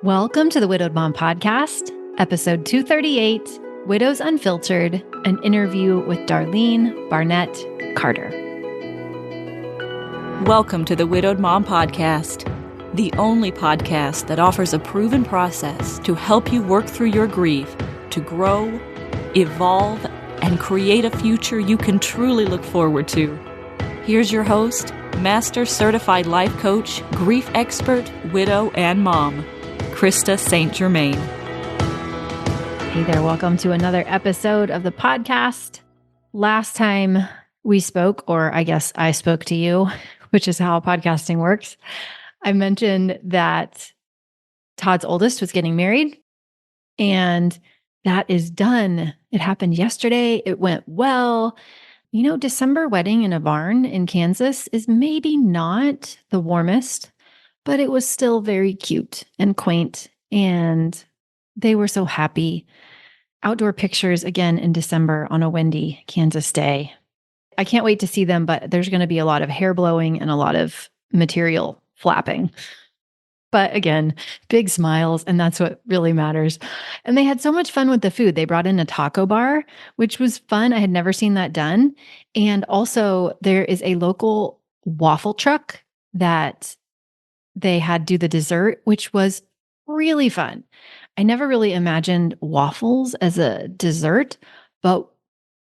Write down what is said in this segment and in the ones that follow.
Welcome to the Widowed Mom Podcast, episode 238, Widows Unfiltered, an interview with Darlene Barnett Carter. Welcome to the Widowed Mom Podcast, the only podcast that offers a proven process to help you work through your grief, to grow, evolve, and create a future you can truly look forward to. Here's your host, Master Certified Life Coach, Grief Expert, Widow, and Mom, Krista St-Germain. Hey there, welcome to another episode of the podcast. Last time we spoke, or I guess I spoke to you, which is how podcasting works, I mentioned that Todd's oldest was getting married, and that is done. It happened yesterday. It went well. You know, December wedding in a barn in Kansas is maybe not the warmest, but it was still very cute and quaint, and they were so happy. Outdoor pictures again in December on a windy Kansas day. I can't wait to see them, but there's going to be a lot of hair blowing and a lot of material flapping. But again, big smiles, and that's what really matters. And they had so much fun with the food. They brought in a taco bar, which was fun. I had never seen that done. And also, there is a local waffle truck that they had do the dessert, which was really fun. I never really imagined waffles as a dessert, but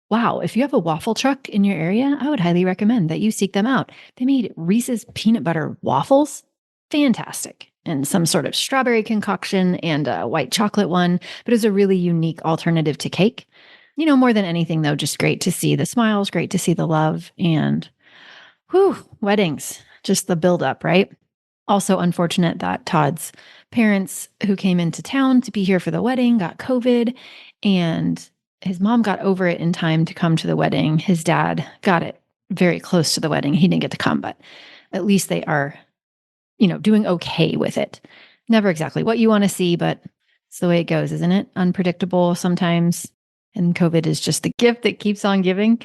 wow, if you have a waffle truck in your area, I would highly recommend that you seek them out. They made Reese's peanut butter waffles. Fantastic. And some sort of strawberry concoction and a white chocolate one, but it's a really unique alternative to cake. You know, more than anything though, just great to see the smiles, great to see the love, and weddings, just the buildup, right? Also unfortunate that Todd's parents who came into town to be here for the wedding got COVID, and his mom got over it in time to come to the wedding. His dad got it very close to the wedding. He didn't get to come, but at least they are, doing okay with it. Never exactly what you want to see, but it's the way it goes, isn't it? Unpredictable sometimes. And COVID is just the gift that keeps on giving.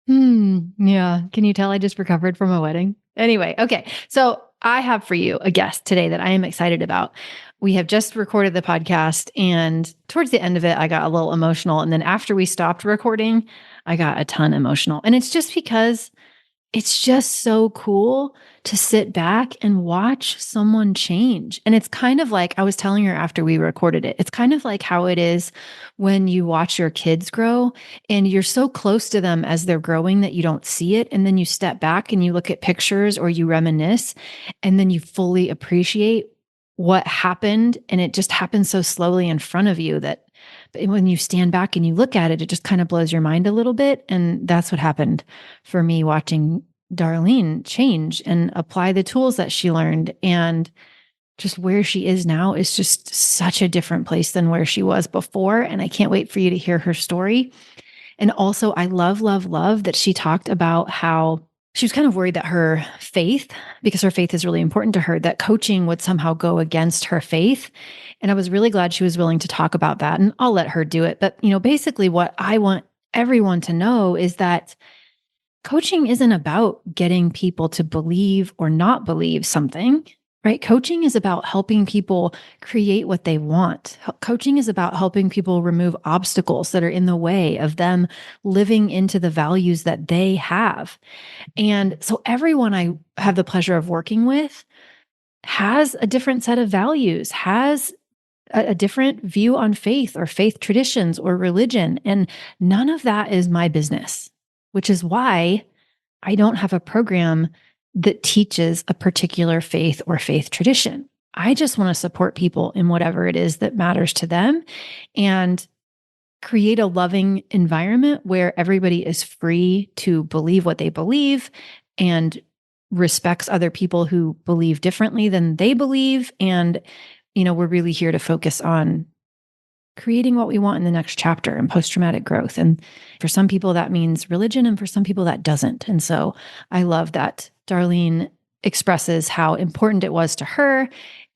Yeah. Can you tell I just recovered from a wedding? Anyway, okay. So I have for you a guest today that I am excited about. We have just recorded the podcast, and towards the end of it, I got a little emotional. And then after we stopped recording, I got a ton emotional. And it's just because it's just so cool to sit back and watch someone change. And it's kind of like, I was telling her after we recorded it, it's kind of like how it is when you watch your kids grow and you're so close to them as they're growing that you don't see it. And then you step back and you look at pictures or you reminisce, and then you fully appreciate what happened. And it just happens so slowly in front of you that when you stand back and you look at it, it just kind of blows your mind a little bit. And that's what happened for me watching Darlene change and apply the tools that she learned. And just where she is now is just such a different place than where she was before. And I can't wait for you to hear her story. And also, I love that she talked about how she was kind of worried that her faith, because her faith is really important to her, that coaching would somehow go against her faith. And I was really glad she was willing to talk about that, and I'll let her do it. But, basically what I want everyone to know is that coaching isn't about getting people to believe or not believe something, right? Coaching is about helping people create what they want. Coaching is about helping people remove obstacles that are in the way of them living into the values that they have. And so everyone I have the pleasure of working with has a different set of values, has a different view on faith or faith traditions or religion. And none of that is my business, which is why I don't have a program that teaches a particular faith or faith tradition. I just want to support people in whatever it is that matters to them and create a loving environment where everybody is free to believe what they believe and respects other people who believe differently than they believe. And, we're really here to focus on creating what we want in the next chapter in post-traumatic growth. And for some people, that means religion, and for some people, that doesn't. And so I love that Darlene expresses how important it was to her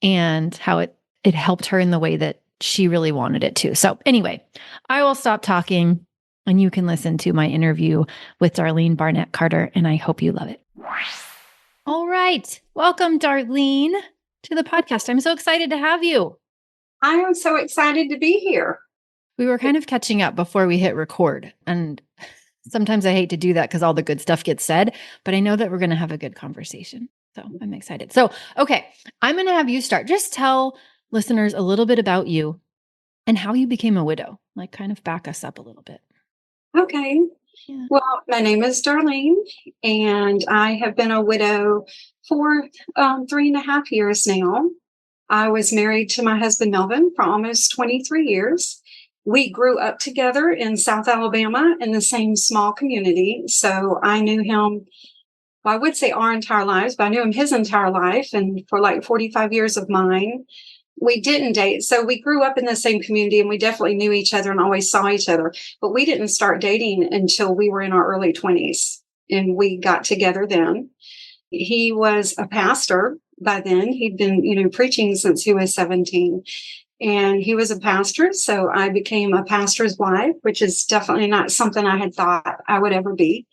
and how it helped her in the way that she really wanted it to. So anyway, I will stop talking and you can listen to my interview with Darlene Barnett Carter, and I hope you love it. All right. Welcome, Darlene, to the podcast. I'm so excited to have you. I am so excited to be here. We were kind of catching up before we hit record. And sometimes I hate to do that because all the good stuff gets said, but I know that we're going to have a good conversation. So I'm excited. So, okay, I'm going to have you start. Just tell listeners a little bit about you and how you became a widow. Like, kind of back us up a little bit. Okay. Yeah. Well, my name is Darlene, and I have been a widow for 3.5 years now. I was married to my husband, Melvin, for almost 23 years. We grew up together in South Alabama in the same small community. So I knew him, well, I would say our entire lives, but I knew him his entire life. And for like 45 years of mine, we didn't date. So we grew up in the same community and we definitely knew each other and always saw each other. But we didn't start dating until we were in our early 20s. And we got together then. He was a pastor by then. He'd been, preaching since he was 17. And he was a pastor. So I became a pastor's wife, which is definitely not something I had thought I would ever be.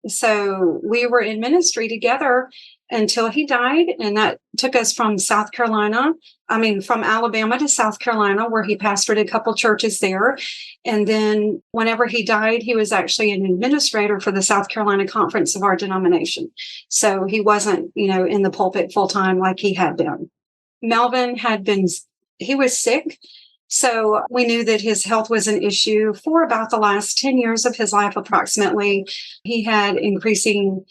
So we were in ministry together until he died. And that took us from from Alabama to South Carolina, where he pastored a couple churches there. And then whenever he died, he was actually an administrator for the South Carolina conference of our denomination. So he wasn't, in the pulpit full time like he had been. Melvin he was sick. So we knew that his health was an issue for about the last 10 years of his life, approximately. He had increasing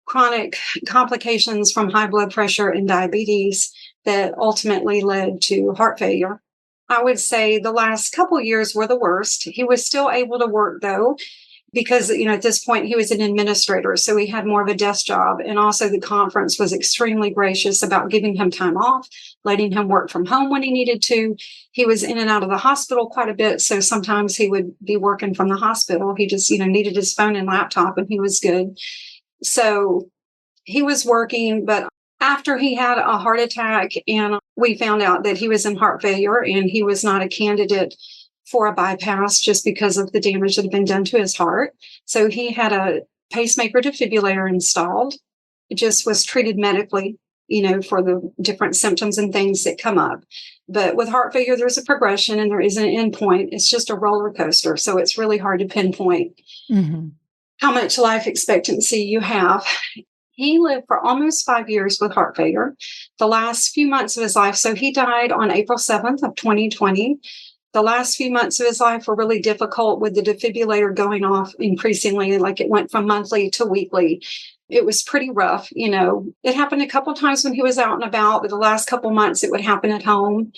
chronic complications from high blood pressure and diabetes that ultimately led to heart failure. I would say the last couple years were the worst. He was still able to work, though, because, at this point he was an administrator, so he had more of a desk job. And also the conference was extremely gracious about giving him time off, letting him work from home when he needed to. He was in and out of the hospital quite a bit, so sometimes he would be working from the hospital. He just, needed his phone and laptop, and he was good. So he was working, but after he had a heart attack and we found out that he was in heart failure and he was not a candidate for a bypass just because of the damage that had been done to his heart. So he had a pacemaker defibrillator installed. It just was treated medically, for the different symptoms and things that come up. But with heart failure, there's a progression and there is an end point. It's just a roller coaster. So it's really hard to pinpoint how much life expectancy you have. He lived for almost 5 years with heart failure. The last few months of his life, so he died on April 7th of 2020. The last few months of his life were really difficult with the defibrillator going off increasingly, like it went from monthly to weekly. It was pretty rough. It happened a couple of times when he was out and about, but the last couple of months it would happen at home.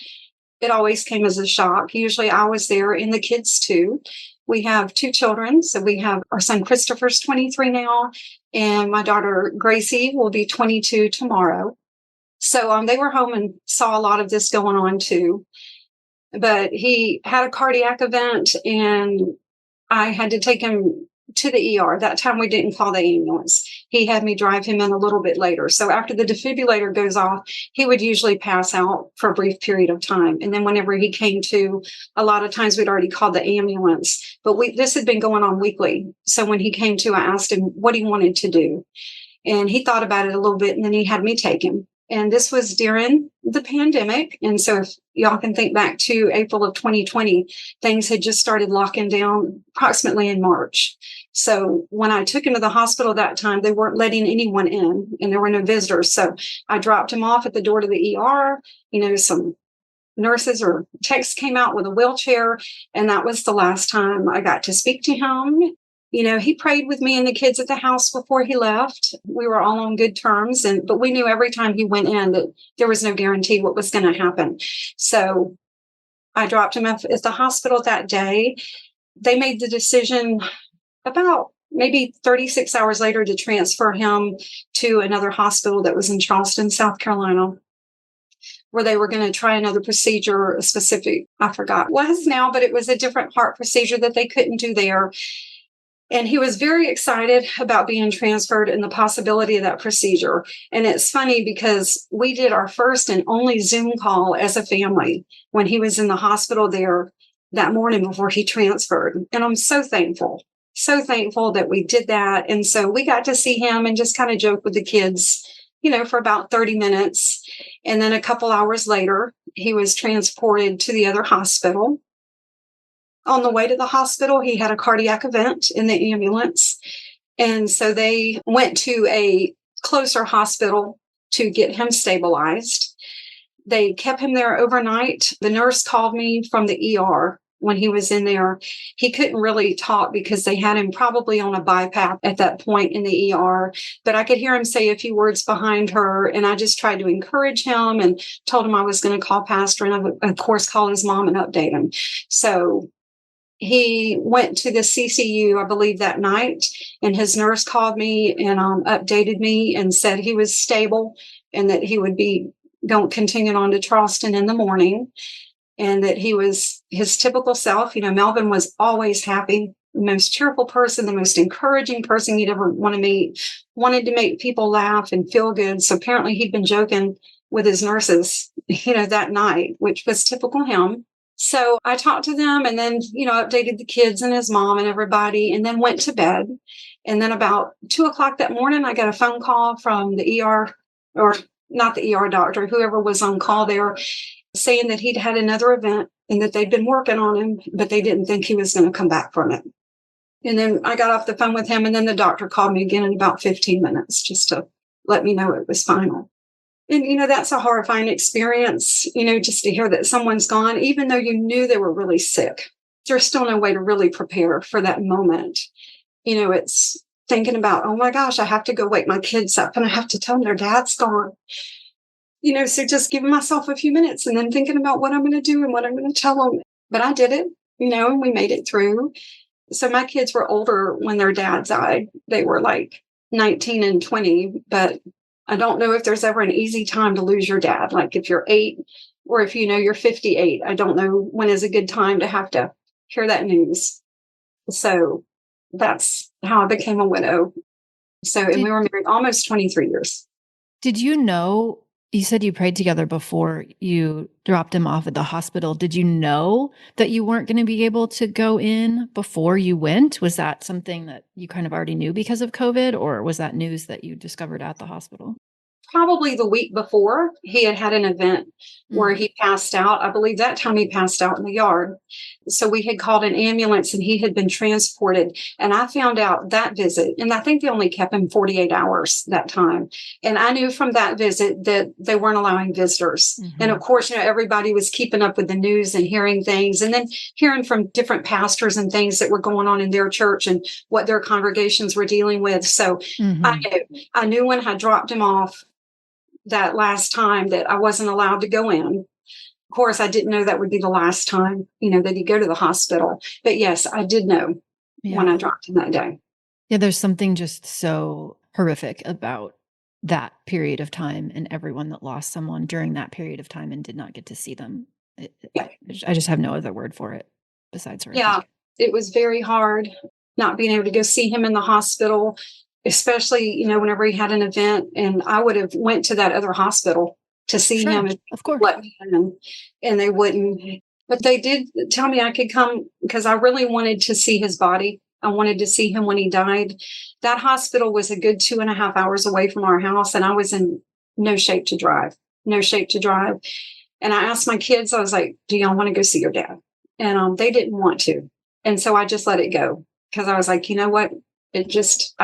It always came as a shock. Usually I was there, and the kids too. We have 2 children. So we have our son Christopher's 23 now, and my daughter Gracie will be 22 tomorrow. So they were home and saw a lot of this going on too. But he had a cardiac event, and I had to take him to the ER. That time we didn't call the ambulance. He had me drive him in a little bit later. So after the defibrillator goes off, he would usually pass out for a brief period of time. And then whenever he came to, a lot of times we'd already called the ambulance. But this had been going on weekly. So when he came to, I asked him what he wanted to do. And he thought about it a little bit, and then he had me take him. And this was during the pandemic. And so if y'all can think back to April of 2020, things had just started locking down approximately in March. So when I took him to the hospital that time, they weren't letting anyone in, and there were no visitors. So I dropped him off at the door to the ER. Some nurses or techs came out with a wheelchair, and that was the last time I got to speak to him. He prayed with me and the kids at the house before he left. We were all on good terms, but we knew every time he went in that there was no guarantee what was going to happen. So I dropped him off at the hospital that day. They made the decision about maybe 36 hours later to transfer him to another hospital that was in Charleston, South Carolina, where they were going to try another procedure, a specific, I forgot what it was now, but it was a different heart procedure that they couldn't do there. And he was very excited about being transferred and the possibility of that procedure. And it's funny because we did our first and only Zoom call as a family when he was in the hospital there that morning before he transferred. And I'm so thankful that we did that. And so we got to see him and just kind of joke with the kids for about 30 minutes. And then a couple hours later, he was transported to the other hospital. On the way to the hospital, he had a cardiac event in the ambulance. And so they went to a closer hospital to get him stabilized. They kept him there overnight. The nurse called me from the ER when he was in there. He couldn't really talk because they had him probably on a BiPAP at that point in the ER. But I could hear him say a few words behind her. And I just tried to encourage him and told him I was going to call Pastor and I would, of course, call his mom and update him. So he went to the CCU, I believe, that night, and his nurse called me and updated me and said he was stable and that he would be continuing on to Charleston in the morning, and that he was his typical self. Melvin was always happy, the most cheerful person, the most encouraging person you'd ever want to meet, wanted to make people laugh and feel good. So apparently he'd been joking with his nurses, that night, which was typical him. So I talked to them and then, updated the kids and his mom and everybody, and then went to bed. And then about 2:00 that morning, I got a phone call from the ER, or not the ER doctor, whoever was on call there, saying that he'd had another event and that they'd been working on him, but they didn't think he was going to come back from it. And then I got off the phone with him, and then the doctor called me again in about 15 minutes just to let me know it was final. And, that's a horrifying experience, just to hear that someone's gone, even though you knew they were really sick. There's still no way to really prepare for that moment. It's thinking about, oh my gosh, I have to go wake my kids up and I have to tell them their dad's gone. So just giving myself a few minutes and then thinking about what I'm going to do and what I'm going to tell them. But I did it, and we made it through. So my kids were older when their dad died. They were like 19 and 20, but I don't know if there's ever an easy time to lose your dad. Like if you're 8 or if you're 58, I don't know when is a good time to have to hear that news. So that's how I became a widow. And we were married almost 23 years. Did you know, you said you prayed together before you dropped him off at the hospital. Did you know that you weren't going to be able to go in before you went? Was that something that you kind of already knew because of COVID, or was that news that you discovered at the hospital? Probably the week before, he had an event where he passed out. I believe that time he passed out in the yard. So we had called an ambulance and he had been transported. And I found out that visit, and I think they only kept him 48 hours that time. And I knew from that visit that they weren't allowing visitors. Mm-hmm. And of course, everybody was keeping up with the news and hearing things, and then hearing from different pastors and things that were going on in their church and what their congregations were dealing with. So I knew when I dropped him off that last time that I wasn't allowed to go in. Of course, I didn't know that would be the last time, that he'd go to the hospital. But yes, I did know when I dropped him that day. Yeah, there's something just so horrific about that period of time and everyone that lost someone during that period of time and did not get to see them. I just have no other word for it besides horrific. Yeah, it was very hard not being able to go see him in the hospital, especially, whenever he had an event, and I would have went to that other hospital to see him, of course, let me in, and they wouldn't. But they did tell me I could come because I really wanted to see his body. I wanted to see him when he died. That hospital was a good 2.5 hours away from our house, and I was in no shape to drive. And I asked my kids, I was like, do y'all want to go see your dad? And they didn't want to. And so I just let it go because I was like, you know what? I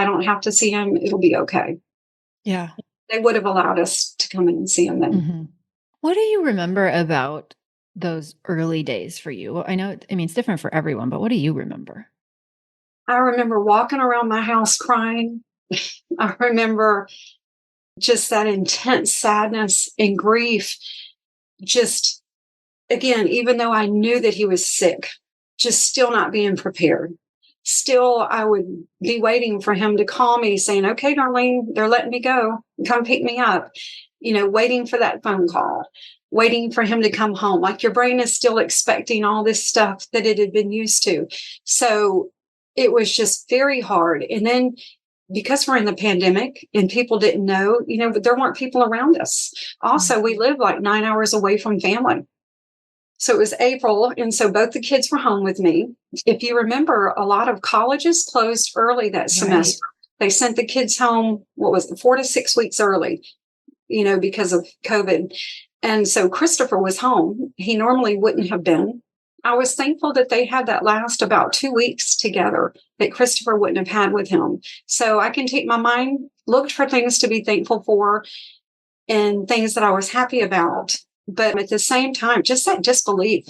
don't have to see him. It'll be okay. Yeah. They would have allowed us to come in and see him then. Mm-hmm. What do you remember about those early days for you? Well, it's different for everyone, but what do you remember? I remember walking around my house crying. I remember just that intense sadness and grief. Just, again, even though I knew that he was sick, just still not being prepared. Still, I would be waiting for him to call me saying, okay, Darlene, they're letting me go. Come pick me up. Waiting for that phone call, waiting for him to come home. Like your brain is still expecting all this stuff that it had been used to. So it was just very hard. And then because we're in the pandemic and people didn't know, but there weren't people around us. Also, we lived like 9 hours away from family. So it was April, and so both the kids were home with me. If you remember, a lot of colleges closed early that semester. They sent the kids home, 4 to 6 weeks early. because of COVID. And so Christopher was home. He normally wouldn't have been. I was thankful that they had that last about 2 weeks together that Christopher wouldn't have had with him. So I can take my mind, looked for things to be thankful for and things that I was happy about. But at the same time, just that disbelief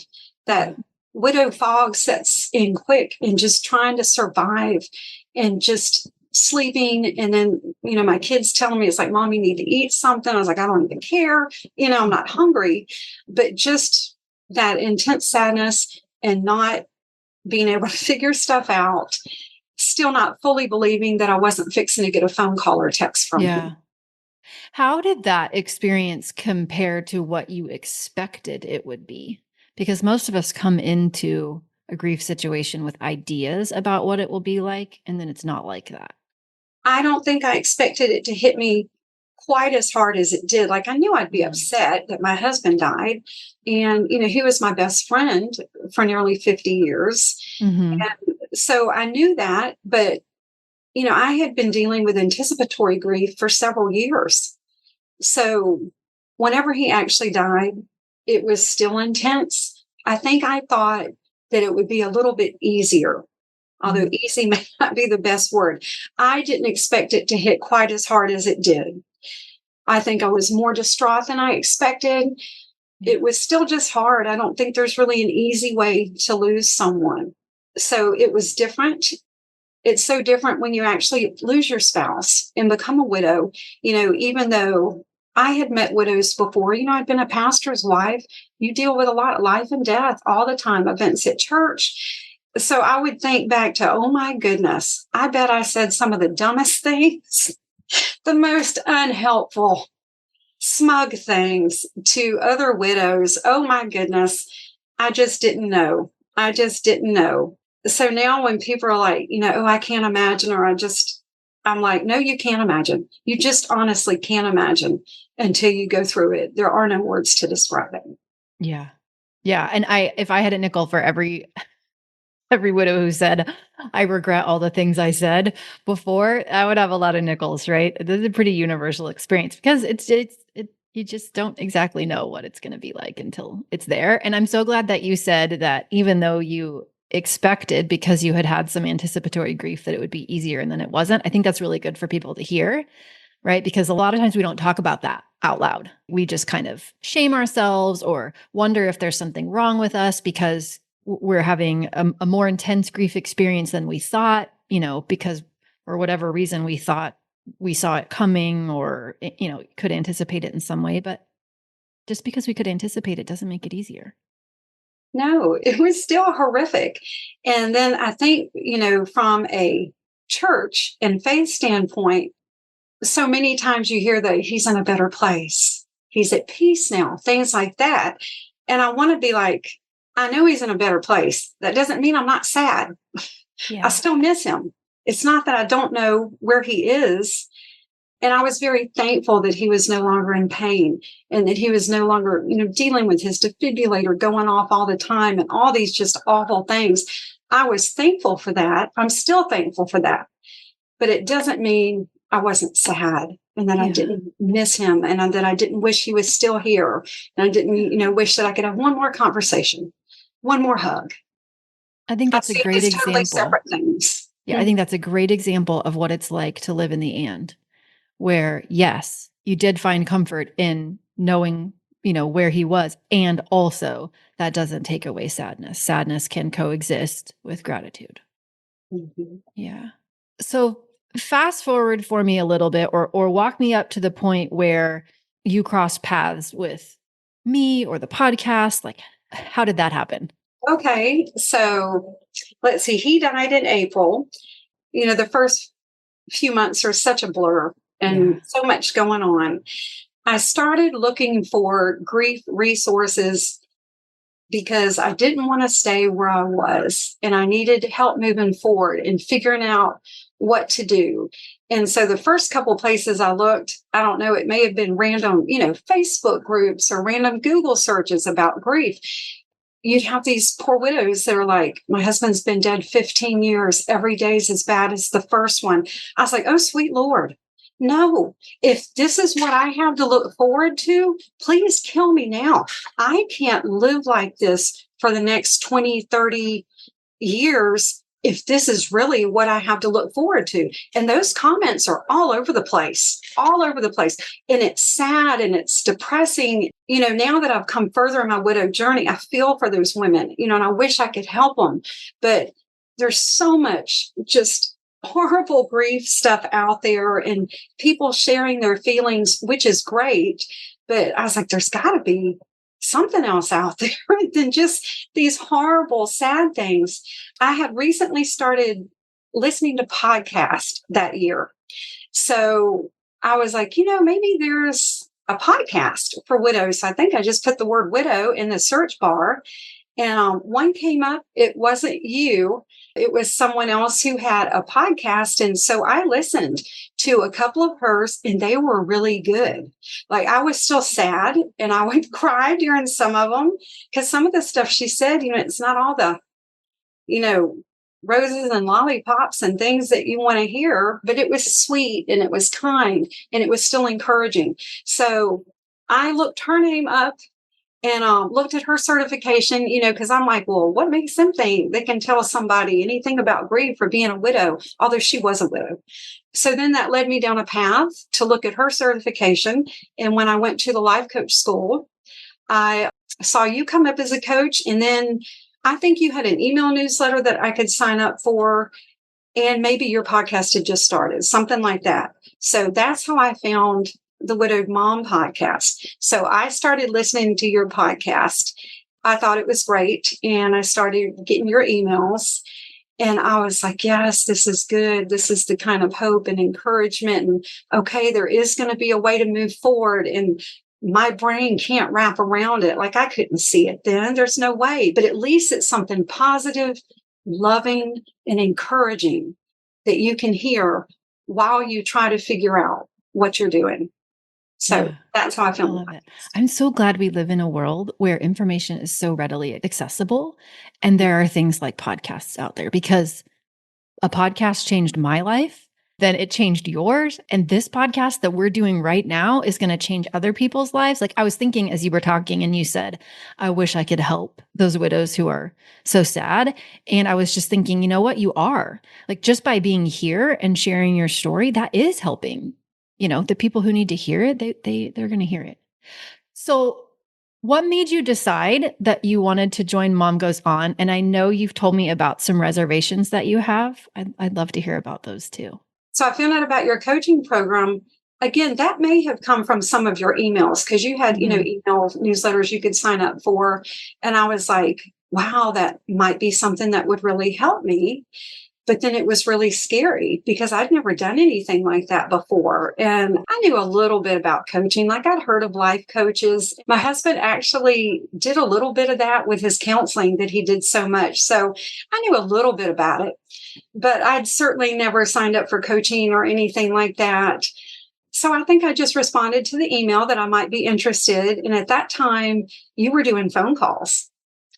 that widow fog sets in quick and just trying to survive and just sleeping. And then, my kids telling me, it's like, Mom, you need to eat something. I was like, I don't even care. I'm not hungry, but just that intense sadness and not being able to figure stuff out, still not fully believing that I wasn't fixing to get a phone call or text from him. How did that experience compare to what you expected it would be? Because most of us come into a grief situation with ideas about what it will be like, and then it's not like that. I don't think I expected it to hit me quite as hard as it did. Like, I knew I'd be upset that my husband died. And, he was my best friend for nearly 50 years. Mm-hmm. And so I knew that, but, I had been dealing with anticipatory grief for several years. So whenever he actually died, it was still intense. I think I thought that it would be a little bit easier, although easy may not be the best word. I didn't expect it to hit quite as hard as it did. I think I was more distraught than I expected. It was still just hard. I don't think there's really an easy way to lose someone. So it was different. It's so different when you actually lose your spouse and become a widow. Even though I had met widows before, I'd been a pastor's wife. You deal with a lot of life and death all the time, events at church. So I would think back to, oh my goodness, I bet I said some of the dumbest things, the most unhelpful, smug things to other widows. Oh my goodness, I just didn't know. So now when people are like, oh, I can't imagine, or I'm like, no, you can't imagine. You just honestly can't imagine until you go through it. There are no words to describe it. Yeah. Yeah. And if I had a nickel for every widow who said, I regret all the things I said before, I would have a lot of nickels, right? This is a pretty universal experience because you just don't exactly know what it's going to be like until it's there. And I'm so glad that you said that even though you expected, because you had some anticipatory grief, that it would be easier and then it wasn't. I think that's really good for people to hear, right? Because a lot of times we don't talk about that out loud. We just kind of shame ourselves or wonder if there's something wrong with us because we're having a more intense grief experience than we thought, because for whatever reason we thought we saw it coming or, could anticipate it in some way. But just because we could anticipate it doesn't make it easier. No, it was still horrific. And then I think, from a church and faith standpoint, so many times you hear that he's in a better place. He's at peace now, things like that. And I want to be like, I know he's in a better place. That doesn't mean I'm not sad. Yeah. I still miss him. It's not that I don't know where he is. And I was very thankful that he was no longer in pain and that he was no longer, dealing with his defibrillator going off all the time and all these just awful things. I was thankful for that. I'm still thankful for that. But it doesn't mean I wasn't sad and that I didn't miss him and that I didn't wish he was still here. And I didn't, wish that I could have one more conversation, one more hug. I think that's a great example. Totally separate things. Yeah, I think that's a great example of what it's like to live in the and. Where, yes, you did find comfort in knowing, where he was. And also that doesn't take away sadness. Sadness can coexist with gratitude. Mm-hmm. Yeah. So fast forward for me a little bit or walk me up to the point where you cross paths with me or the podcast. Like, how did that happen? Okay. So let's see. He died in April. The first few months are such a blur. And so much going on. I started looking for grief resources because I didn't want to stay where I was and I needed help moving forward and figuring out what to do. And so the first couple places I looked, I don't know, it may have been random, Facebook groups or random Google searches about grief. You'd have these poor widows that are like, my husband's been dead 15 years. Every day is as bad as the first one. I was like, oh, sweet Lord. no, if this is what I have to look forward to, please kill me now. I can't live like this for the next 20, 30 years if this is really what I have to look forward to. And those comments are all over the place, all over the place. And it's sad and it's depressing. Now that I've come further in my widow journey, I feel for those women, and I wish I could help them. But there's so much just horrible grief stuff out there and people sharing their feelings, which is great. But I was like, there's got to be something else out there than just these horrible, sad things. I had recently started listening to podcasts that year. So I was like, maybe there's a podcast for widows. So I think I just put the word widow in the search bar. And one came up. It wasn't you. It was someone else who had a podcast. And so I listened to a couple of hers and they were really good. Like I was still sad and I would cry during some of them because some of the stuff she said, it's not all the, roses and lollipops and things that you want to hear, but it was sweet and it was kind and it was still encouraging. So I looked her name up and looked at her certification, because I'm like, well, what makes them think they can tell somebody anything about grief or being a widow, although she was a widow. So then that led me down a path to look at her certification. And when I went to the life coach school, I saw you come up as a coach. And then I think you had an email newsletter that I could sign up for. And maybe your podcast had just started, something like that. So that's how I found the Widowed Mom podcast. So I started listening to your podcast. I thought it was great. And I started getting your emails. And I was like, yes, this is good. This is the kind of hope and encouragement. And okay, there is going to be a way to move forward. And my brain can't wrap around it. Like I couldn't see it then. There's no way. But at least it's something positive, loving, and encouraging that you can hear while you try to figure out what you're doing. So that's how I feel. I love it. I'm so glad we live in a world where information is so readily accessible. And there are things like podcasts out there, because a podcast changed my life, then it changed yours. And this podcast that we're doing right now is going to change other people's lives. Like I was thinking as you were talking and you said, I wish I could help those widows who are so sad. And I was just thinking, you know what? You are, like, just by being here and sharing your story, that is helping. The people who need to hear it, they're going to hear it. So what made you decide that you wanted to join Mom Goes On? And I know you've told me about some reservations that you have. I'd love to hear about those too. So I found out about your coaching program. Again, that may have come from some of your emails because you had, email newsletters you could sign up for. And I was like, wow, that might be something that would really help me. But then it was really scary because I'd never done anything like that before. And I knew a little bit about coaching. Like I'd heard of life coaches. My husband actually did a little bit of that with his counseling that he did so much. So I knew a little bit about it, but I'd certainly never signed up for coaching or anything like that. So I think I just responded to the email that I might be interested. And at that time, you were doing phone calls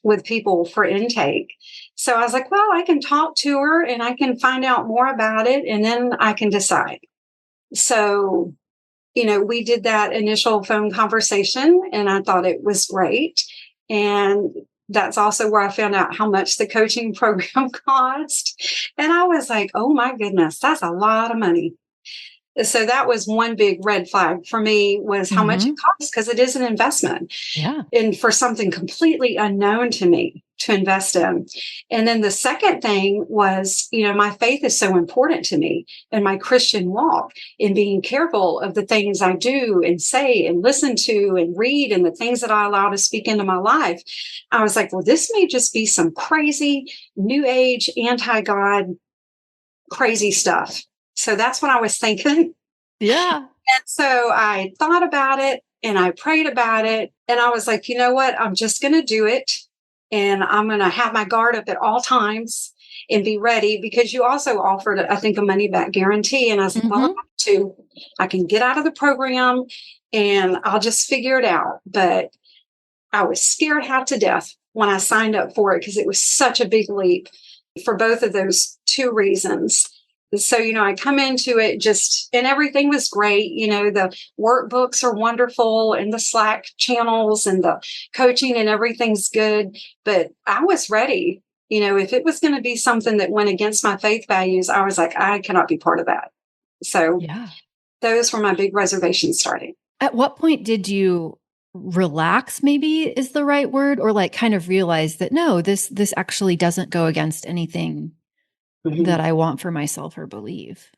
with people for intake. So I was like, well, I can talk to her and I can find out more about it and then I can decide. So, we did that initial phone conversation and I thought it was great. And that's also where I found out how much the coaching program cost. And I was like, oh my goodness, that's a lot of money. So that was one big red flag for me, was how much it costs, because it is an investment. Yeah. And for something completely unknown to me to invest in. And then the second thing was, my faith is so important to me and my Christian walk, in being careful of the things I do and say and listen to and read and the things that I allow to speak into my life. I was like, well, this may just be some crazy new age, anti-God, crazy stuff. So that's what I was thinking. Yeah. And so I thought about it and I prayed about it. And I was like, you know what? I'm just going to do it. And I'm going to have my guard up at all times and be ready, because you also offered, I think, a money back guarantee. And I said, well, I can get out of the program and I'll just figure it out. But I was scared half to death when I signed up for it, because it was such a big leap for both of those two reasons. So, I come into it and everything was great. The workbooks are wonderful and the Slack channels and the coaching and everything's good. But I was ready. If it was going to be something that went against my faith values, I was like, I cannot be part of that. So Yeah. those were my big reservations starting. At what point did you relax, maybe is the right word, or like kind of realize that no, this actually doesn't go against anything that I want for myself or believe?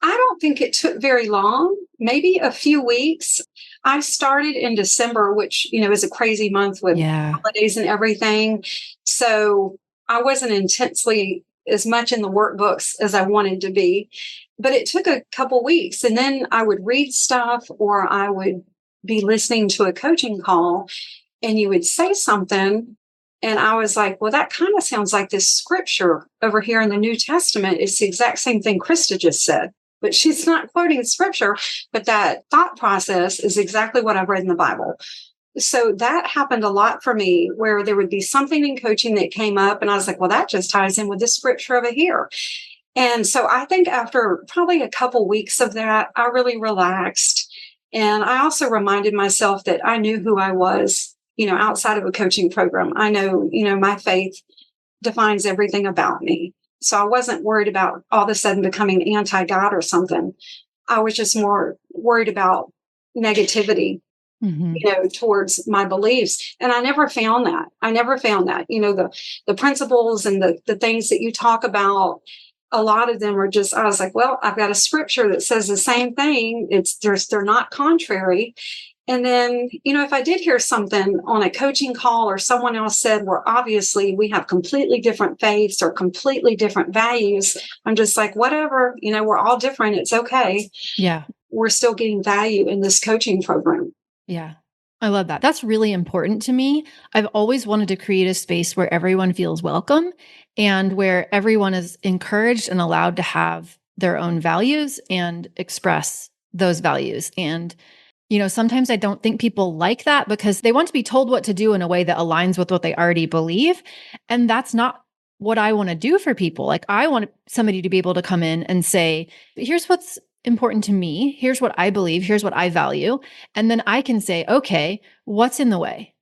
I don't think it took very long, maybe a few weeks. I started in December, which, is a crazy month with holidays and everything. So I wasn't intensely as much in the workbooks as I wanted to be, but it took a couple weeks. And then I would read stuff or I would be listening to a coaching call and you would say something. And I was like, well, that kind of sounds like this scripture over here in the New Testament. It's the exact same thing Krista just said, but she's not quoting scripture, but that thought process is exactly what I've read in the Bible. So that happened a lot for me, where there would be something in coaching that came up and I was like, well, that just ties in with this scripture over here. And so I think after probably a couple weeks of that, I really relaxed. And I also reminded myself that I knew who I was, outside of a coaching program. I know, my faith defines everything about me. So I wasn't worried about all of a sudden becoming anti-God or something. I was just more worried about negativity, towards my beliefs. And I never found that. The principles and the things that you talk about, a lot of them are just, I was like, well, I've got a scripture that says the same thing. They're not contrary. And then, if I did hear something on a coaching call or someone else said, well, obviously we have completely different faiths or completely different values, I'm just like, whatever, we're all different. It's okay. Yeah. We're still getting value in this coaching program. Yeah. I love that. That's really important to me. I've always wanted to create a space where everyone feels welcome and where everyone is encouraged and allowed to have their own values and express those values. And sometimes I don't think people like that because they want to be told what to do in a way that aligns with what they already believe. And that's not what I want to do for people. Like, I want somebody to be able to come in and say, here's what's important to me. Here's what I believe. Here's what I value. And then I can say, okay, what's in the way?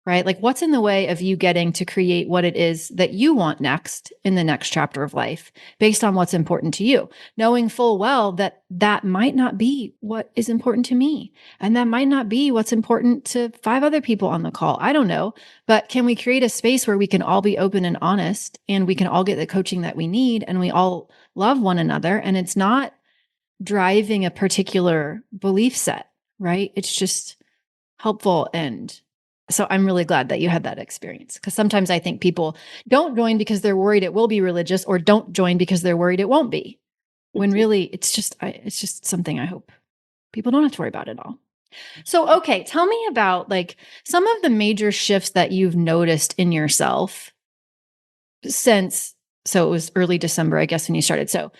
Right? Like, what's in the way of you getting to create what it is that you want next in the next chapter of life based on what's important to you, knowing full well that that might not be what is important to me. And that might not be what's important to 5 other people on the call. I don't know, but can we create a space where we can all be open and honest and we can all get the coaching that we need and we all love one another, and it's not driving a particular belief set, right? It's just helpful. And so I'm really glad that you had that experience, because sometimes I think people don't join because they're worried it will be religious, or don't join because they're worried it won't be, when really it's just something I hope people don't have to worry about at all. So, okay, tell me about like some of the major shifts that you've noticed in yourself since, so it was early December, I guess, when you started. So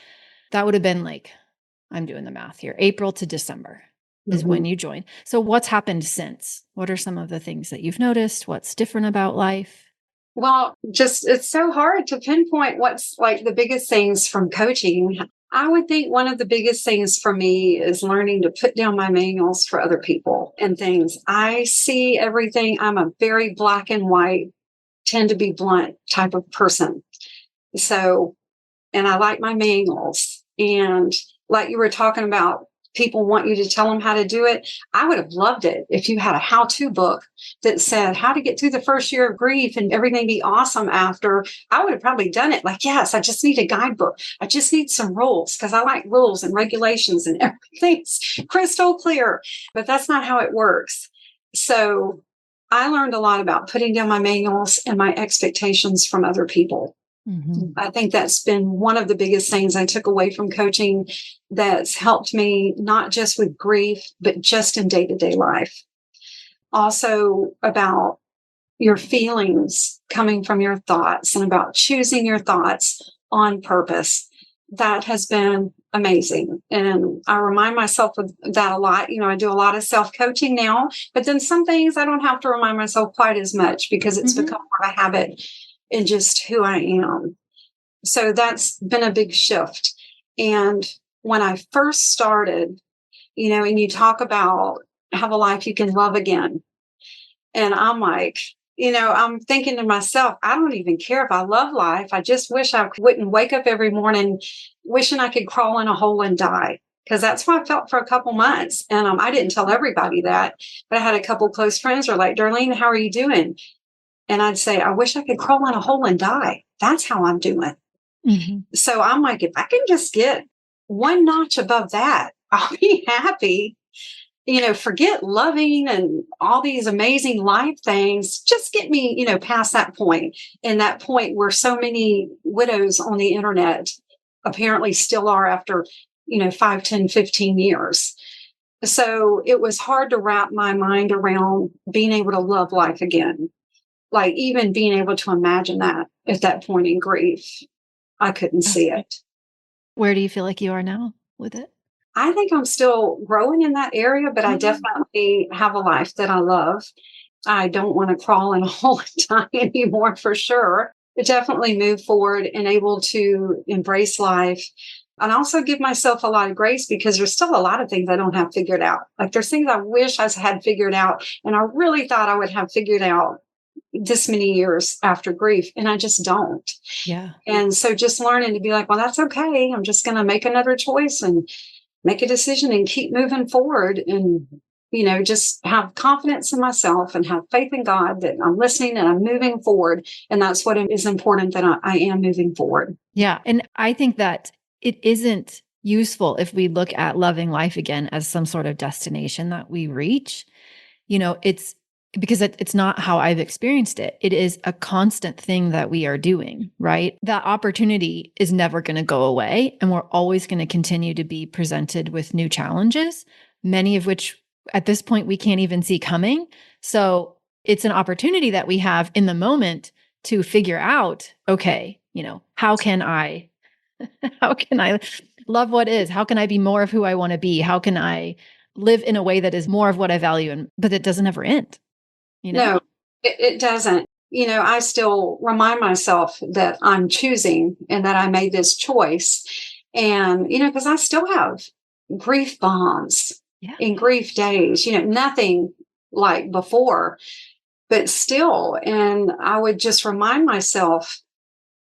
that would have been like, I'm doing the math here, April to December is when you joined. So what's happened since? What are some of the things that you've noticed? What's different about life? Well, it's so hard to pinpoint what's like the biggest things from coaching. I would think one of the biggest things for me is learning to put down my manuals for other people and things. I see everything. I'm a very black and white, tend to be blunt type of person. So, and I like my manuals. And like you were talking about, people want you to tell them how to do it. I would have loved it if you had a how-to book that said how to get through the first year of grief and everything be awesome after. I would have probably done it. Like, yes, I just need a guidebook. I just need some rules, because I like rules and regulations and everything's crystal clear. But that's not how it works. So I learned a lot about putting down my manuals and my expectations from other people. I think that's been one of the biggest things I took away from coaching that's helped me, not just with grief, but just in day-to-day life. Also about your feelings coming from your thoughts and about choosing your thoughts on purpose. That has been amazing. And I remind myself of that a lot. I do a lot of self-coaching now, but then some things I don't have to remind myself quite as much because it's become more of a habit in just who I am. So that's been a big shift. And when I first started, and you talk about have a life you can love again. And I'm like, I'm thinking to myself, I don't even care if I love life. I just wish I wouldn't wake up every morning wishing I could crawl in a hole and die. Because that's how I felt for a couple months. And I didn't tell everybody that, but I had a couple close friends who were like, Darlene, how are you doing? And I'd say, I wish I could crawl in a hole and die. That's how I'm doing. Mm-hmm. So I'm like, if I can just get one notch above that, I'll be happy. Forget loving and all these amazing life things. Just get me, past that point. And that point where so many widows on the internet apparently still are after, 5, 10, 15 years. So it was hard to wrap my mind around being able to love life again. Like even being able to imagine that at that point in grief, I couldn't see it. Where do you feel like you are now with it? I think I'm still growing in that area, but I definitely have a life that I love. I don't want to crawl in a hole and die anymore for sure. But definitely move forward and able to embrace life. And also give myself a lot of grace because there's still a lot of things I don't have figured out. Like there's things I wish I had figured out. And I really thought I would have figured out this many years after grief. And I just don't. Yeah. And so just learning to be like, well, that's okay. I'm just going to make another choice and make a decision and keep moving forward and, just have confidence in myself and have faith in God that I'm listening and I'm moving forward. And that's what is important, that I am moving forward. Yeah. And I think that it isn't useful if we look at loving life again as some sort of destination that we reach. It's because it's not how I've experienced it. It is a constant thing that we are doing, right? That opportunity is never going to go away. And we're always going to continue to be presented with new challenges, many of which at this point we can't even see coming. So it's an opportunity that we have in the moment to figure out, okay, how can I love what is? How can I be more of who I want to be? How can I live in a way that is more of what I value? But it doesn't ever end. No, it doesn't. I still remind myself that I'm choosing and that I made this choice. And, because I still have grief bombs in grief days, nothing like before, but still. And I would just remind myself,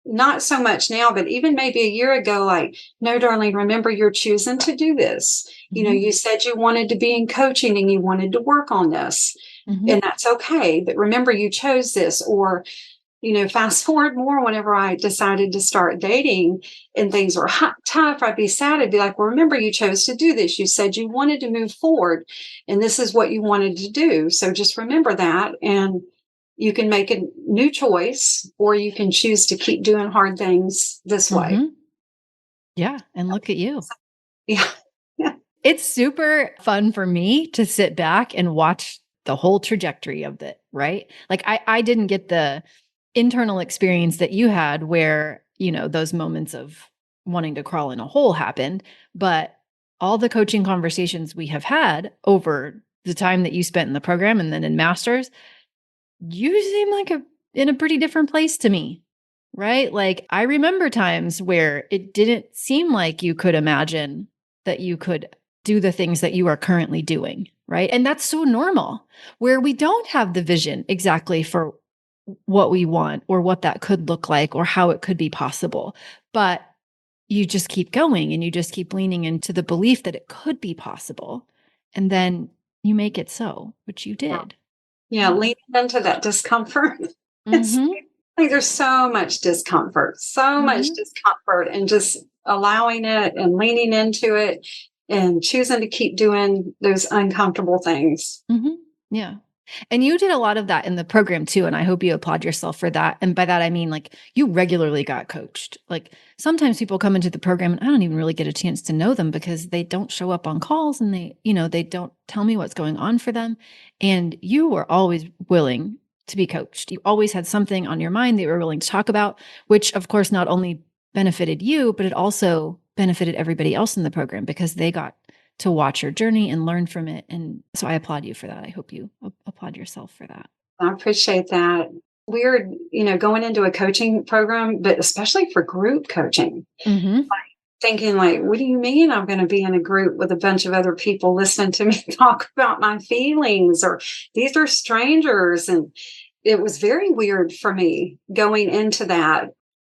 not so much now, but even maybe a year ago, like, no, Darlene, remember you're choosing to do this. Mm-hmm. You said you wanted to be in coaching and you wanted to work on this. Mm-hmm. And that's okay. But remember, you chose this. Or, fast forward more, whenever I decided to start dating and things were tough, I'd be sad. I'd be like, well, remember, you chose to do this. You said you wanted to move forward and this is what you wanted to do. So just remember that. And you can make a new choice, or you can choose to keep doing hard things this way. Yeah. And look at you. Yeah. It's super fun for me to sit back and watch the whole trajectory of it, right? Like I didn't get the internal experience that you had where, those moments of wanting to crawl in a hole happened, but all the coaching conversations we have had over the time that you spent in the program and then in masters, you seem like in a pretty different place to me, right? Like I remember times where it didn't seem like you could imagine that you could do the things that you are currently doing, right? And that's so normal, where we don't have the vision exactly for what we want or what that could look like or how it could be possible. But you just keep going and you just keep leaning into the belief that it could be possible. And then you make it so, which you did. Yeah, leaning into that discomfort. It's like there's so much discomfort, and just allowing it and leaning into it and choosing to keep doing those uncomfortable things. Yeah. And you did a lot of that in the program too. And I hope you applaud yourself for that. And by that, I mean, like you regularly got coached. Like sometimes people come into the program and I don't even really get a chance to know them because they don't show up on calls and they don't tell me what's going on for them. And you were always willing to be coached. You always had something on your mind that you were willing to talk about, which of course not only benefited you, but it also benefited everybody else in the program because they got to watch your journey and learn from it. And so I applaud you for that. I hope you applaud yourself for that. I appreciate that. Weird, going into a coaching program, but especially for group coaching. Like, thinking like, what do you mean I'm going to be in a group with a bunch of other people listening to me talk about my feelings, or these are strangers? And it was very weird for me going into that.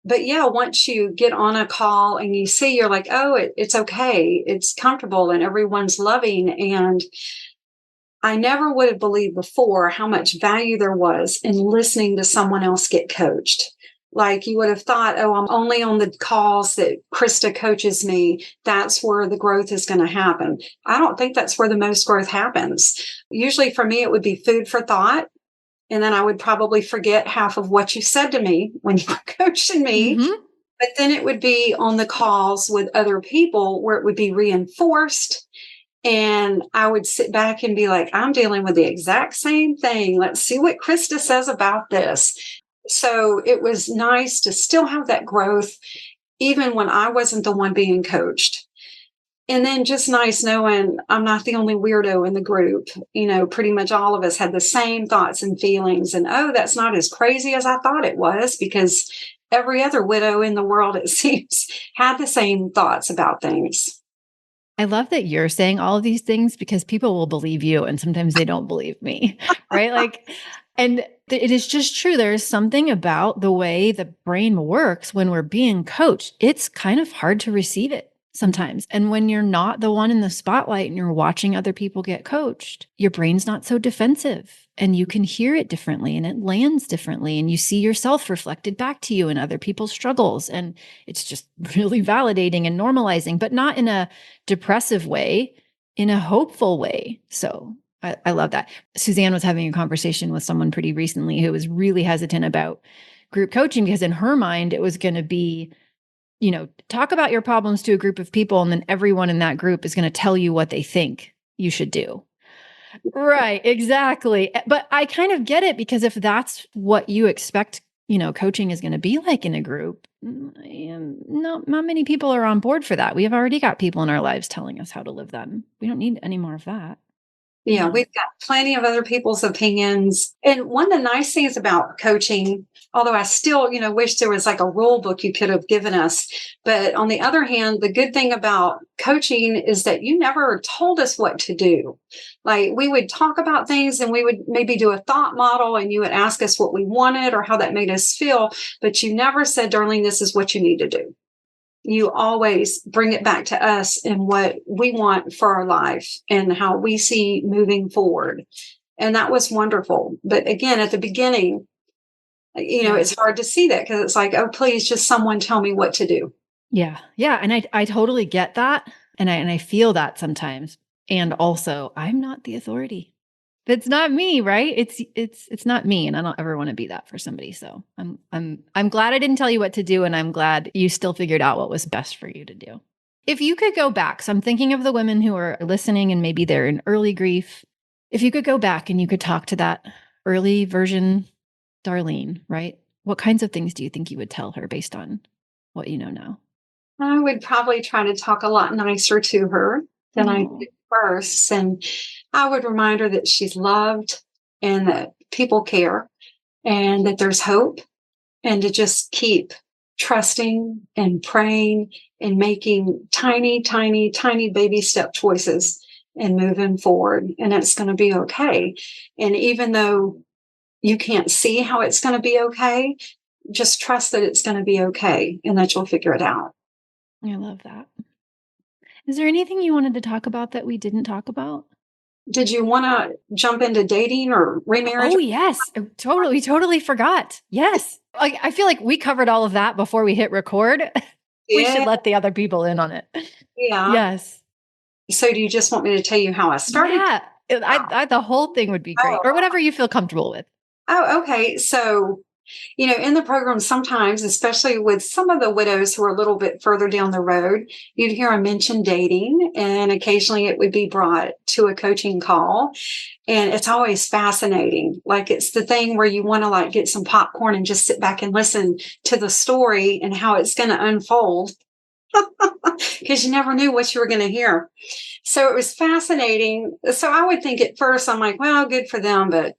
But yeah, once you get on a call and you see, you're like, oh, it's okay. It's comfortable and everyone's loving. And I never would have believed before how much value there was in listening to someone else get coached. Like you would have thought, oh, I'm only on the calls that Krista coaches me. That's where the growth is going to happen. I don't think that's where the most growth happens. Usually for me, it would be food for thought. And then I would probably forget half of what you said to me when you were coaching me. Mm-hmm. But then it would be on the calls with other people where it would be reinforced. And I would sit back and be like, I'm dealing with the exact same thing. Let's see what Krista says about this. So it was nice to still have that growth, even when I wasn't the one being coached. And then just nice knowing I'm not the only weirdo in the group. Pretty much all of us had the same thoughts and feelings. And, oh, that's not as crazy as I thought it was, because every other widow in the world, it seems, had the same thoughts about things. I love that you're saying all of these things, because people will believe you and sometimes they don't believe me, right? And it is just true. There's something about the way the brain works when we're being coached. It's kind of hard to receive it sometimes. And when you're not the one in the spotlight and you're watching other people get coached, your brain's not so defensive and you can hear it differently and it lands differently. And you see yourself reflected back to you in other people's struggles. And it's just really validating and normalizing, but not in a depressive way, in a hopeful way. So I love that. Suzanne was having a conversation with someone pretty recently who was really hesitant about group coaching, because in her mind, it was going to be, talk about your problems to a group of people, and then everyone in that group is going to tell you what they think you should do. Right, exactly. But I kind of get it, because if that's what you expect, coaching is going to be like in a group, not many people are on board for that. We have already got people in our lives telling us how to live them. We don't need any more of that. Yeah, we've got plenty of other people's opinions. And one of the nice things about coaching, although I still, wish there was like a rule book you could have given us. But on the other hand, the good thing about coaching is that you never told us what to do. Like we would talk about things and we would maybe do a thought model and you would ask us what we wanted or how that made us feel. But you never said, Darlene, this is what you need to do. You always bring it back to us and what we want for our life and how we see moving forward. And that was wonderful. But again, at the beginning, it's hard to see that, because it's like, oh, please, just someone tell me what to do. Yeah. Yeah. And I totally get that. And I feel that sometimes. And also, I'm not the authority. It's not me, right? It's not me, and I don't ever want to be that for somebody. So I'm glad I didn't tell you what to do, and I'm glad you still figured out what was best for you to do. If you could go back, so I'm thinking of the women who are listening and maybe they're in early grief. If you could go back and you could talk to that early version Darlene, right? What kinds of things do you think you would tell her based on what you know now? I would probably try to talk a lot nicer to her than I did first. And I would remind her that she's loved and that people care and that there's hope, and to just keep trusting and praying and making tiny, tiny, tiny baby step choices and moving forward. And it's going to be okay. And even though you can't see how it's going to be okay, just trust that it's going to be okay and that you'll figure it out. I love that. Is there anything you wanted to talk about that we didn't talk about? Did you want to jump into dating or remarriage? Oh, yes. We totally forgot. Yes. I feel like we covered all of that before we hit record. We should let the other people in on it. Yeah. Yes. So do you just want me to tell you how I started? Yeah. The whole thing would be great, or whatever you feel comfortable with. Oh, okay. So, in the program, sometimes, especially with some of the widows who are a little bit further down the road, you'd hear them mention dating, and occasionally it would be brought to a coaching call. And it's always fascinating. Like it's the thing where you want to like get some popcorn and just sit back and listen to the story and how it's going to unfold, because you never knew what you were going to hear. So it was fascinating. So I would think at first, I'm like, well, good for them, but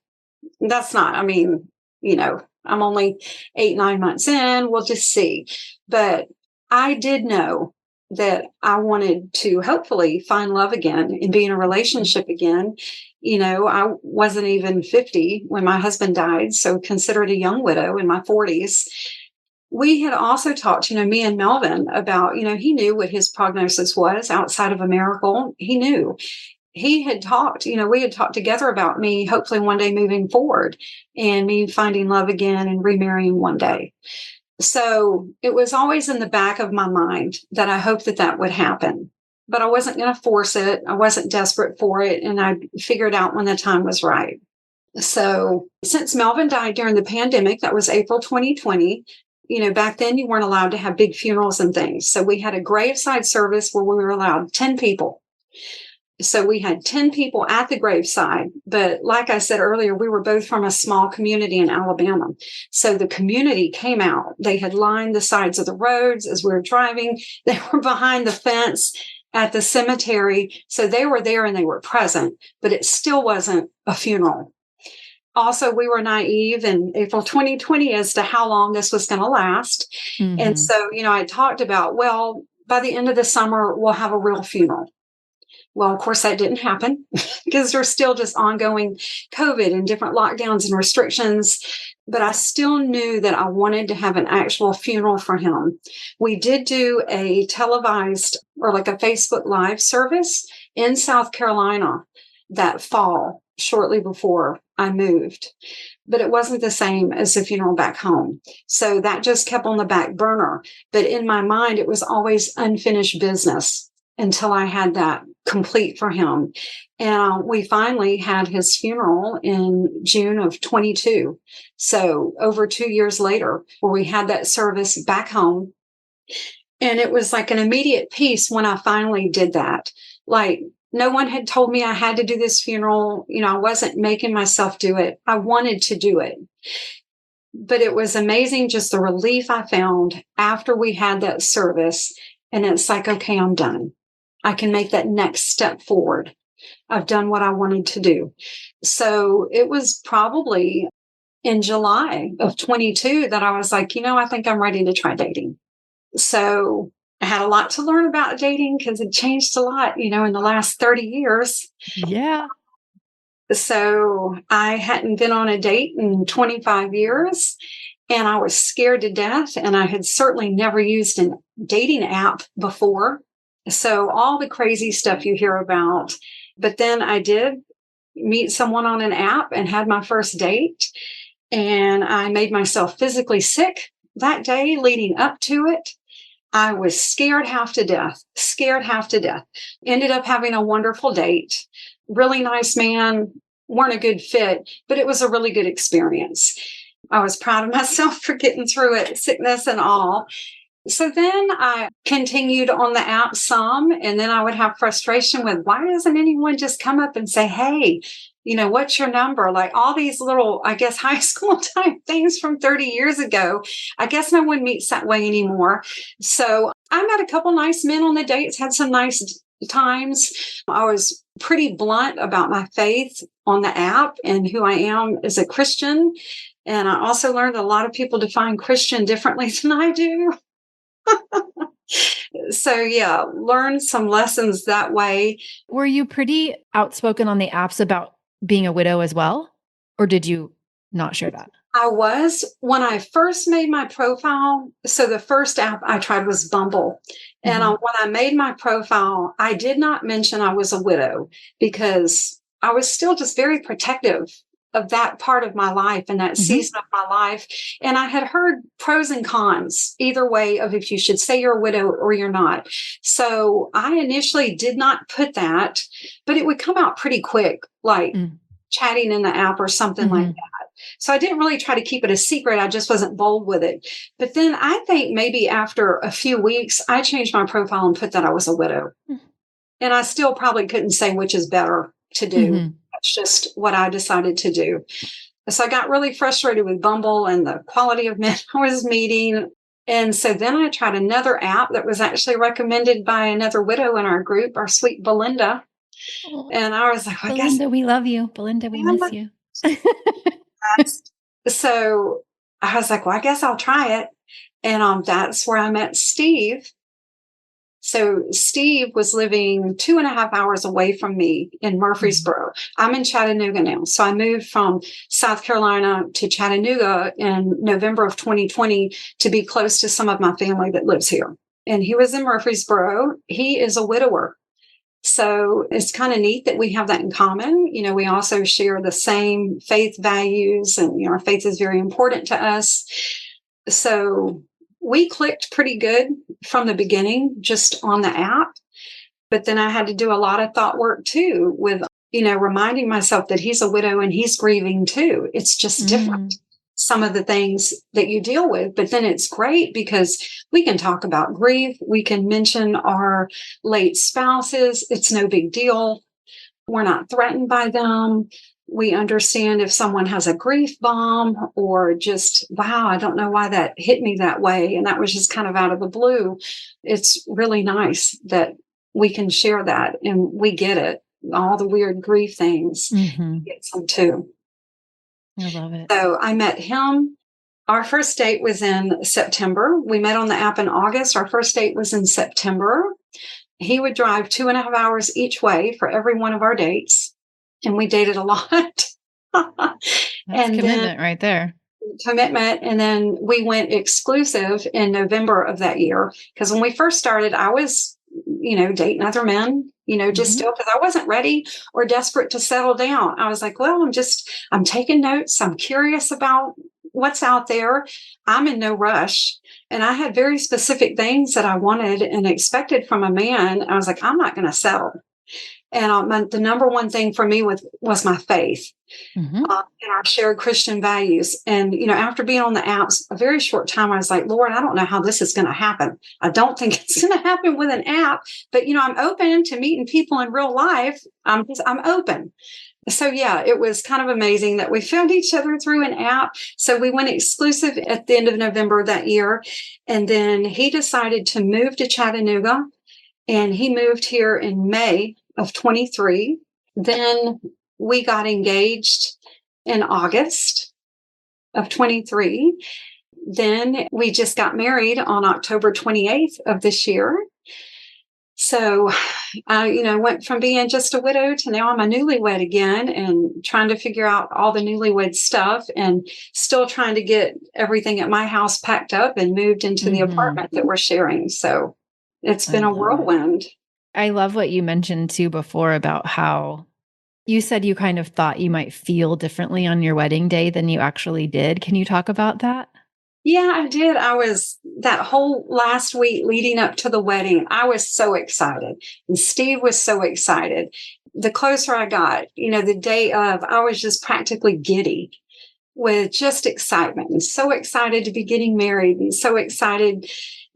that's not, I'm only 8-9 months in. We'll just see. But I did know that I wanted to hopefully find love again and be in a relationship again. I wasn't even 50 when my husband died, so considered a young widow in my 40s. We had also talked, me and Melvin about, he knew what his prognosis was outside of a miracle. He knew. He had talked, we had talked together about me hopefully one day moving forward and me finding love again and remarrying one day. So it was always in the back of my mind that I hoped that would happen, but I wasn't going to force it. I wasn't desperate for it. And I figured out when the time was right. So since Melvin died during the pandemic, that was April 2020, back then you weren't allowed to have big funerals and things. So we had a graveside service where we were allowed 10 people. So we had 10 people at the graveside. But like I said earlier, we were both from a small community in Alabama. So the community came out. They had lined the sides of the roads as we were driving. They were behind the fence at the cemetery. So they were there and they were present, but it still wasn't a funeral. Also, we were naive in April 2020 as to how long this was going to last. Mm-hmm. And so, I talked about, well, by the end of the summer, we'll have a real funeral. Well, of course, that didn't happen because there's still just ongoing COVID and different lockdowns and restrictions. But I still knew that I wanted to have an actual funeral for him. We did do a televised or like a Facebook Live service in South Carolina that fall shortly before I moved. But it wasn't the same as the funeral back home. So that just kept on the back burner. But in my mind, it was always unfinished business until I had that complete for him. And we finally had his funeral in June of 22. So over 2 years later, where we had that service back home. And it was like an immediate peace when I finally did that. Like, no one had told me I had to do this funeral. I wasn't making myself do it. I wanted to do it. But it was amazing just the relief I found after we had that service. And it's like, okay, I'm done. I can make that next step forward. I've done what I wanted to do. So it was probably in July of 22 that I was like, I think I'm ready to try dating. So I had a lot to learn about dating because it changed a lot, in the last 30 years. Yeah. So I hadn't been on a date in 25 years and I was scared to death. And I had certainly never used a dating app before. So all the crazy stuff you hear about. But then I did meet someone on an app and had my first date. And I made myself physically sick that day leading up to it. I was scared half to death. Ended up having a wonderful date. Really nice man. Weren't a good fit, but it was a really good experience. I was proud of myself for getting through it, sickness and all. So then I continued on the app some, and then I would have frustration with, why doesn't anyone just come up and say, hey, what's your number? Like all these little, I guess, high school type things from 30 years ago. I guess no one meets that way anymore. So I met a couple nice men on the dates, had some nice times. I was pretty blunt about my faith on the app and who I am as a Christian. And I also learned a lot of people define Christian differently than I do. So yeah, learned some lessons that way. Were you pretty outspoken on the apps about being a widow as well? Or did you not share that? I was when I first made my profile. So the first app I tried was Bumble. And when I made my profile, I did not mention I was a widow because I was still just very protective of that part of my life and that season of my life. And I had heard pros and cons either way of if you should say you're a widow or you're not. So I initially did not put that, but it would come out pretty quick, like chatting in the app or something like that. So I didn't really try to keep it a secret. I just wasn't bold with it. But then I think maybe after a few weeks, I changed my profile and put that I was a widow. And I still probably couldn't say which is better to do. That's just what I decided to do. So I got really frustrated with Bumble and the quality of men I was meeting. And so then I tried another app that was actually recommended by another widow in our group, our sweet Belinda. And I was like, Belinda, we love you. Belinda, we miss you. So I was like, well, I guess I'll try it. And that's where I met Steve. So Steve was living 2.5 hours away from me in Murfreesboro. I'm in Chattanooga now. So I moved from South Carolina to Chattanooga in November of 2020 to be close to some of my family that lives here. And he was in Murfreesboro. He is a widower. So it's kind of neat that we have that in common. We also share the same faith values, and our faith is very important to us. So we clicked pretty good from the beginning, just on the app. But then I had to do a lot of thought work too, with reminding myself that he's a widow and he's grieving too. It's just different, some of the things that you deal with. But then it's great because we can talk about grief. We can mention our late spouses. It's no big deal. We're not threatened by them. We understand if someone has a grief bomb, or just, wow, I don't know why that hit me that way, and that was just kind of out of the blue. It's really nice that we can share that, and we get it. All the weird grief things, get some too. I love it. So I met him. Our first date was in September. We met on the app in August. Our first date was in September. He would drive 2.5 hours each way for every one of our dates. And we dated a lot. That's commitment right there. Commitment. And then we went exclusive in November of that year. Because when we first started, I was, dating other men, just still, because I wasn't ready or desperate to settle down. I was like, well, I'm taking notes. I'm curious about what's out there. I'm in no rush. And I had very specific things that I wanted and expected from a man. I was like, I'm not going to settle. And the number one thing for me was my faith and our shared Christian values. And, after being on the apps a very short time, I was like, Lord, I don't know how this is going to happen. I don't think it's going to happen with an app, but, I'm open to meeting people in real life. I'm open. So, yeah, it was kind of amazing that we found each other through an app. So we went exclusive at the end of November that year. And then he decided to move to Chattanooga, and he moved here in May of 23. Then we got engaged in August of 23. Then we just got married on October 28th of this year. So I, went from being just a widow to now I'm a newlywed again, and trying to figure out all the newlywed stuff, and still trying to get everything at my house packed up and moved into the apartment that we're sharing. So it's been a whirlwind. I love what you mentioned too before about how you said you kind of thought you might feel differently on your wedding day than you actually did. Can you talk about that? Yeah, I did. That whole last week leading up to the wedding, I was so excited. And Steve was so excited. The closer I got, the day of, I was just practically giddy with just excitement, and so excited to be getting married, and so excited,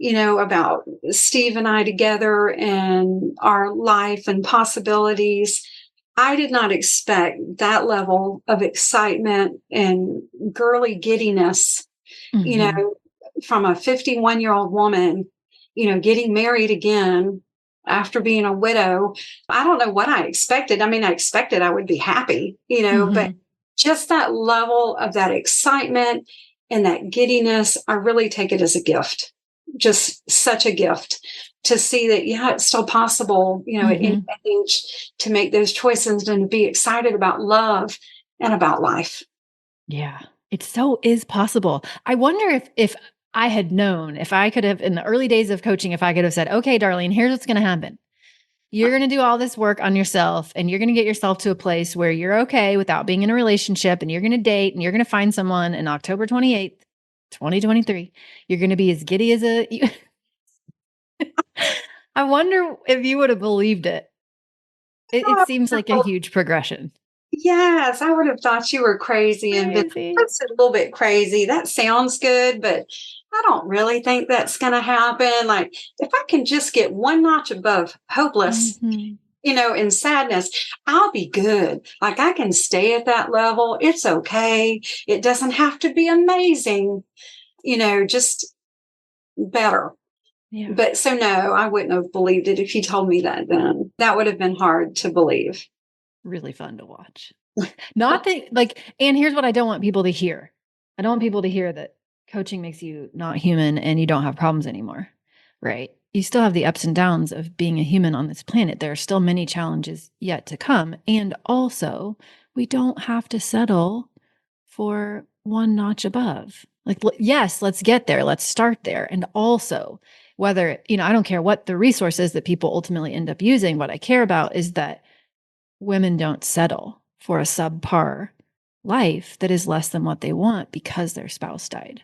about Steve and I together and our life and possibilities. I did not expect that level of excitement and girly giddiness, from a 51-year-old woman, getting married again after being a widow. I don't know what I expected. I mean, I expected I would be happy, but just that level of that excitement and that giddiness, I really take it as a gift. Just such a gift to see that, yeah, it's still possible, at any age, to make those choices and to be excited about love and about life. Yeah, it so is possible. I wonder if I had known, if I could have, in the early days of coaching, if I could have said, okay, Darlene, here's what's going to happen. You're going to do all this work on yourself, and you're going to get yourself to a place where you're okay without being in a relationship, and you're going to date, and you're going to find someone in October 28th, 2023. You're going to be as giddy as I wonder if you would have believed it. It seems like a huge progression. Yes, I would have thought you were crazy and been that's a little bit crazy. That sounds good, but I don't really think that's going to happen. Like, if I can just get one notch above hopeless, in sadness, I'll be good. Like, I can stay at that level. It's okay. It doesn't have to be amazing, just better. Yeah. But so no, I wouldn't have believed it if you told me that then. That would have been hard to believe. Really fun to watch. Not that, and here's what I don't want people to hear. I don't want people to hear that coaching makes you not human and you don't have problems anymore. Right. You still have the ups and downs of being a human on this planet. There are still many challenges yet to come. And also, we don't have to settle for one notch above. Like, yes, let's get there. Let's start there. And also, whether, I don't care what the resources that people ultimately end up using. What I care about is that women don't settle for a subpar life that is less than what they want because their spouse died.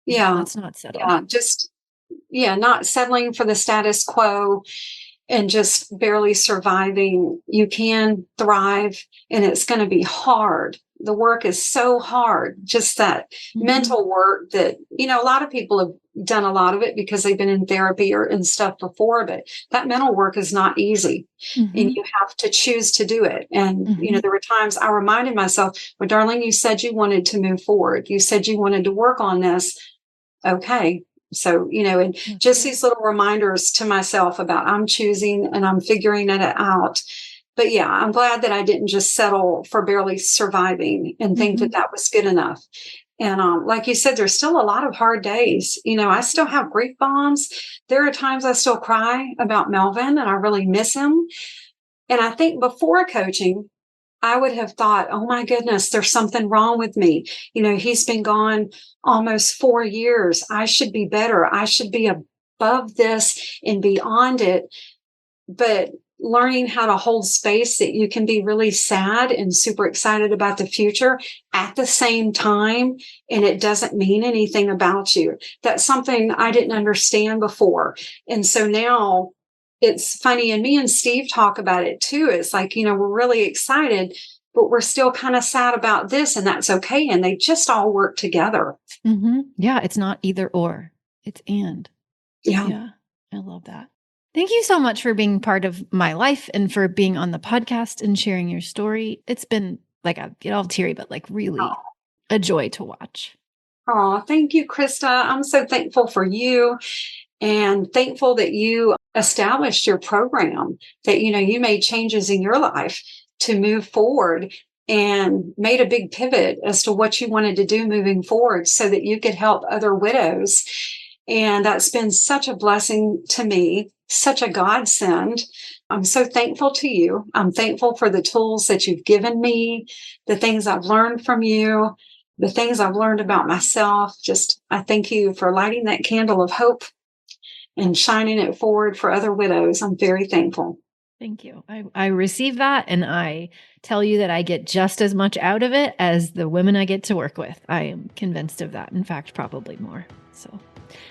Yeah. Let's not settle. Not settling for the status quo and just barely surviving. You can thrive, and it's going to be hard. The work is so hard, just that mental work that, a lot of people have done a lot of it because they've been in therapy and stuff before, but that mental work is not easy, and you have to choose to do it. And, there were times I reminded myself, well, Darlene, you said you wanted to move forward. You said you wanted to work on this. Okay. So, and just these little reminders to myself about I'm choosing and I'm figuring it out. But yeah, I'm glad that I didn't just settle for barely surviving and think that was good enough. And like you said, there's still a lot of hard days. I still have grief bombs. There are times I still cry about Melvin and I really miss him. And I think before coaching, I would have thought, oh my goodness, there's something wrong with me. He's been gone almost 4 years. I should be better. I should be above this and beyond it. But learning how to hold space that you can be really sad and super excited about the future at the same time, and it doesn't mean anything about you. That's something I didn't understand before. And so now it's funny, and me and Steve talk about it too. It's like, we're really excited, but we're still kind of sad about this, and that's okay. And they just all work together. Yeah, it's not either or, it's and. Yeah, I love that. Thank you so much for being part of my life and for being on the podcast and sharing your story. It's been like, I get all teary, but like really a joy to watch. Oh, thank you, Krista. I'm so thankful for you and thankful that you established your program, that, you made changes in your life to move forward and made a big pivot as to what you wanted to do moving forward so that you could help other widows. And that's been such a blessing to me, such a godsend. I'm so thankful to you. I'm thankful for the tools that you've given me, the things I've learned from you, the things I've learned about myself. I thank you for lighting that candle of hope and shining it forward for other widows. I'm very thankful. Thank you. I receive that, and I tell you that I get just as much out of it as the women I get to work with. I am convinced of that. In fact, probably more. So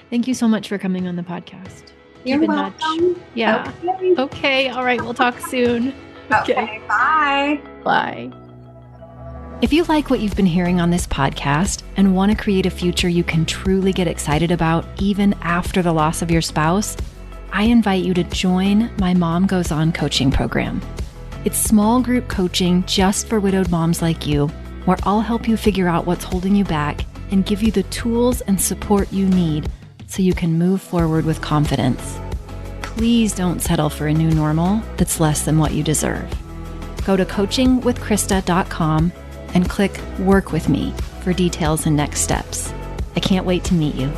thank you so much for coming on the podcast. You're welcome. Yeah. Okay. All right. We'll talk soon. Okay. Bye. Bye. If you like what you've been hearing on this podcast and want to create a future you can truly get excited about even after the loss of your spouse, I invite you to join my Mom Goes On coaching program. It's small group coaching just for widowed moms like you, where I'll help you figure out what's holding you back and give you the tools and support you need so you can move forward with confidence. Please don't settle for a new normal that's less than what you deserve. Go to coachingwithkrista.com and click Work With Me for details and next steps. I can't wait to meet you.